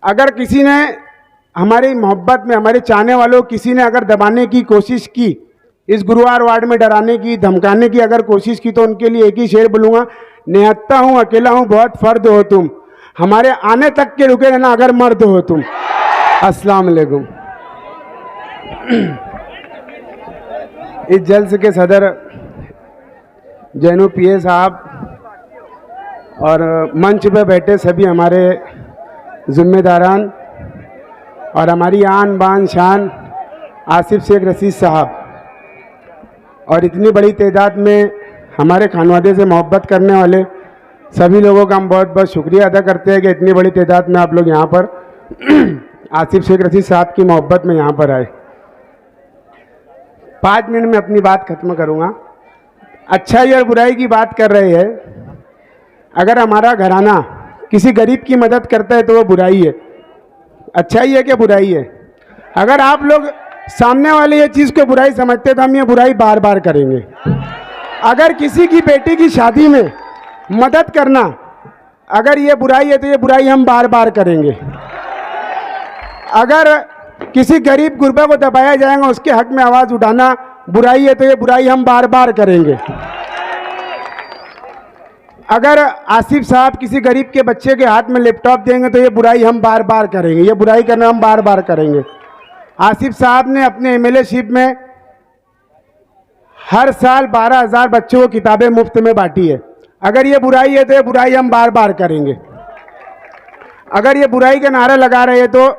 अगर किसी ने हमारी मोहब्बत में, हमारे चाहने वालों किसी ने अगर दबाने की कोशिश की, इस गुरुवार वार्ड में डराने की, धमकाने की अगर कोशिश की, तो उनके लिए एक ही शेर बोलूँगा, निहत्ता हूँ, अकेला हूँ, बहुत फर्द हो तुम, हमारे आने तक के रुके रहना अगर मर्द हो तुम। अस्सलाम वालेकुम। इस जल्स के सदर जैनू पीए साहब और मंच पे बैठे सभी हमारे जिम्मेदारान और हमारी आन बान शान आसिफ शेख रशीद साहब, और इतनी बड़ी तादाद में हमारे खानवादे से मोहब्बत करने वाले सभी लोगों का हम बहुत बहुत शुक्रिया अदा करते हैं कि इतनी बड़ी तादाद में आप लोग यहाँ पर आसिफ शेख रशीद साहब की मोहब्बत में यहाँ पर आए। 5 मिनट में अपनी बात खत्म करूँगा। अच्छाई और बुराई की बात कर रहे हैं। अगर हमारा घराना किसी गरीब की मदद करता है तो वो बुराई है, अच्छाई है क्या बुराई है? अगर आप लोग सामने वाले ये चीज़ को बुराई समझते हैं तो हम ये बुराई बार बार करेंगे। अगर किसी की बेटी की शादी में मदद करना अगर ये बुराई है तो ये बुराई हम बार बार करेंगे। अगर किसी गरीब गुरबा को दबाया जाएगा, उसके हक में आवाज़ उठाना बुराई है तो ये बुराई हम बार बार करेंगे। अगर आसिफ साहब किसी गरीब के बच्चे के हाथ में लैपटॉप देंगे तो ये बुराई हम बार बार करेंगे, ये बुराई करना हम बार बार करेंगे। आसिफ साहब ने अपने एमएलए-शिप में हर साल 12,000 बच्चों को किताबें मुफ्त में बांटी है। अगर ये बुराई है तो ये बुराई हम बार बार करेंगे। अगर ये बुराई का नारा लगा रहे हैं तो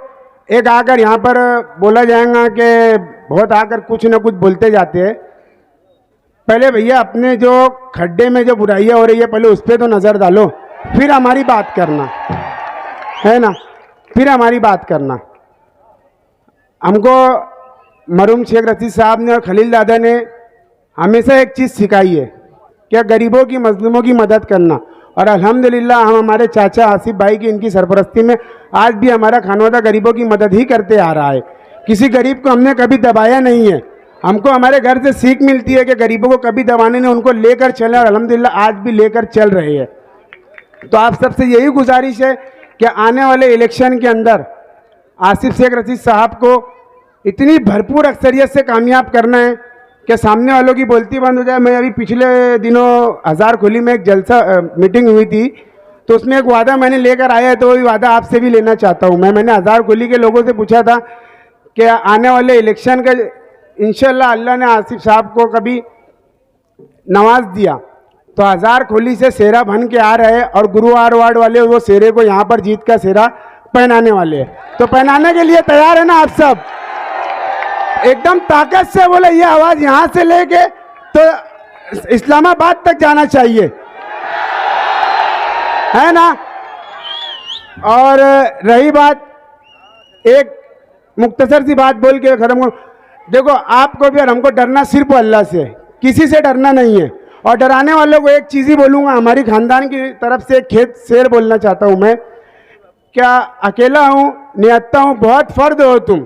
एक आकर यहाँ पर बोला जाएगा कि बहुत आकर कुछ न कुछ बोलते जाते हैं। पहले भैया अपने जो खड्डे में जो बुराइयाँ हो रही है पहले उस पर तो नज़र डालो, फिर हमारी बात करना, है ना, फिर हमारी बात करना। हमको मरहूम शेख रशीद साहब ने और खलील दादा ने हमेशा एक चीज़ सिखाई है कि गरीबों की, मजलूमों की मदद करना। और अल्हम्दुलिल्लाह हम हमारे चाचा आसिफ भाई की, इनकी सरपरस्ती में आज भी हमारा खानवादा गरीबों की मदद ही करते आ रहा है। किसी गरीब को हमने कभी दबाया नहीं है। हमको हमारे घर से सीख मिलती है कि गरीबों को कभी दबाने नहीं, उनको लेकर चले, और अल्हम्दुलिल्लाह आज भी लेकर चल रहे हैं। तो आप सबसे यही गुजारिश है कि आने वाले इलेक्शन के अंदर आसिफ शेख रशीद साहब को इतनी भरपूर अक्सरियत से कामयाब करना है कि सामने वालों की बोलती बंद हो जाए। मैं अभी पिछले दिनों हज़ारखुली में एक जलसा मीटिंग हुई थी, तो उसमें एक वादा मैंने लेकर आया है, तो वही वादा आपसे भी लेना चाहता हूँ। मैंने हज़ारखुली के लोगों से पूछा था कि आने वाले इलेक्शन का इंशाल्लाह अल्लाह ने आसिफ साहब को कभी नवाज दिया तो हज़ारखुली से सेहरा बन के आ रहे हैं, और गुरुवार वार्ड वाले वो सेहरे को यहाँ पर जीत का सेहरा पहनाने वाले हैं। तो पहनाने के लिए तैयार है ना आप सब? एकदम ताकत से बोले, ये आवाज़ यहाँ से लेके तो इस्लामाबाद तक जाना चाहिए, है ना। और रही बात, एक मुख्तसर सी बात बोल के खत्म करूं। देखो, आपको भी और हमको डरना सिर्फ अल्लाह से, किसी से डरना नहीं है। और डराने वालों को एक चीज़ ही बोलूँगा, हमारी खानदान की तरफ से खेत शेर बोलना चाहता हूँ मैं, क्या अकेला हूँ, निहत्ता हूँ, बहुत फर्द हो तुम।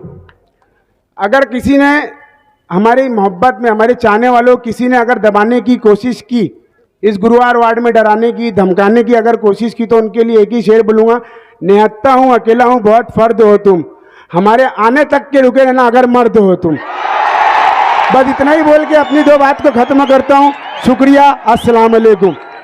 अगर किसी ने हमारी मोहब्बत में, हमारे चाहने वालों किसी ने अगर दबाने की कोशिश की, इस गुरुवार वार्ड में डराने की, धमकाने की अगर कोशिश की, तो उनके लिए एक ही शेर बोलूँगा, निहत्ता हूँ, अकेला हूँ, बहुत फर्द हो तुम, हमारे आने तक के रुके रहना अगर मर्द हो तुम। बस इतना ही बोल के अपनी 2 बात को ख़त्म करता हूँ। शुक्रिया। अस्सलाम वालेकुम।